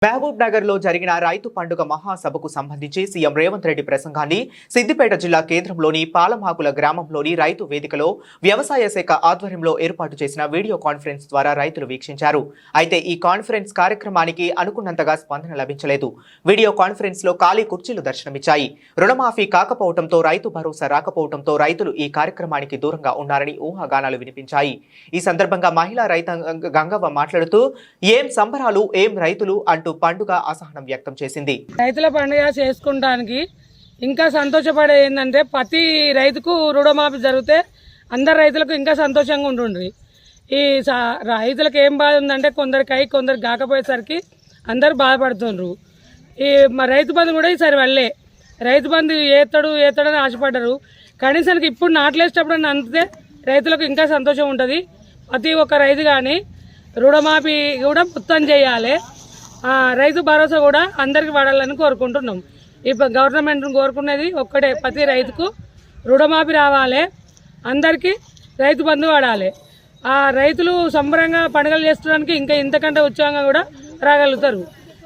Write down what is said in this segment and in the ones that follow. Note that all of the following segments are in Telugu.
మహబూబ్ నగర్ లో జరిగిన రైతు పండుగ మహాసభకు సంబంధించి సీఎం రేవంత్ రెడ్డి ప్రసంగాన్ని సిద్దిపేట జిల్లా కేంద్రంలోని పాలమాకుల గ్రామంలోని రైతు వేదికలో వ్యవసాయ శాఖ ఆధ్వర్యంలో ఏర్పాటు చేసిన వీడియో కాన్ఫరెన్స్ ద్వారా రైతులు వీక్షించారు. అయితే ఈ కాన్ఫరెన్స్ కార్యక్రమానికి అనుకున్నంతగా స్పందన లభించలేదు. వీడియో కాన్ఫరెన్స్ లో ఖాళీ కుర్చీలు దర్శనమిచ్చాయి. రుణమాఫీ కాకపోవడంతో రైతు భరోసా రాకపోవడంతో రైతులు ఈ కార్యక్రమానికి దూరంగా ఉన్నారని ఊహాగానాలు వినిపించాయి. ఈ సందర్భంగా మహిళా రైతాంగ గంగవ్వ మాట్లాడుతూ ఏం సంబరాలు ఏం రైతులు అంటూ పండుగ అసహనం వ్యక్తం చేసింది. రైతుల పండుగ చేసుకోవడానికి ఇంకా సంతోషపడేది ఏంటంటే ప్రతి రైతుకు రుణమాఫీ జరిగితే అందరు రైతులకు ఇంకా సంతోషంగా ఉంటుండ్రి. ఈ రైతులకు ఏం బాధ ఉందంటే కొందరికి కొందరికి కాకపోయేసరికి అందరు బాధపడుతుండ్రు. ఈ రైతు బంధు కూడా ఈసారి వల్లే రైతు బంధు ఏతాడని ఆశపడ్డారు. కనీసానికి ఇప్పుడు నాట్లేసేటప్పుడు అందితే రైతులకు ఇంకా సంతోషం ఉంటుంది. ప్రతి ఒక్క రైతు కానీ రుణమాఫీ కూడా మొత్తం చేయాలి. రైతు భరోసా కూడా అందరికి పడాలని కోరుకుంటున్నాం. ఇప్పుడు గవర్నమెంట్ కోరుకునేది ఒక్కటే, ప్రతి రైతుకు రుణమాఫీ రావాలి, అందరికీ రైతు బంధు పడాలి. రైతులు సంబరంగా పండుగలు చేసుకోవడానికి ఇంకా ఇంతకంటే ఉత్సాహంగా కూడా రాగలుగుతారు.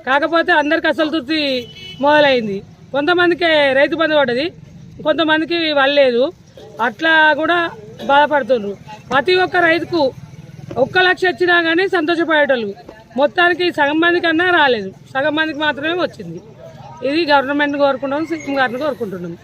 కాకపోతే అందరికి అసలు తృప్తి మొదలైంది. కొంతమందికి రైతు బంధు పడ్డది, కొంతమందికి వల్లేదు. అట్లా కూడా బాధపడుతున్నారు. ప్రతి ఒక్క రైతుకు 1 లక్ష వచ్చినా కానీ సంతోషపడేటోళ్ళు. మొత్తానికి సగం మంది కన్నా రాలేదు, సగం మందికి మాత్రమే వచ్చింది. ఇది గవర్నమెంట్ కోరుకుంటున్నాం, సీఎం గారిని కోరుకుంటున్నాం.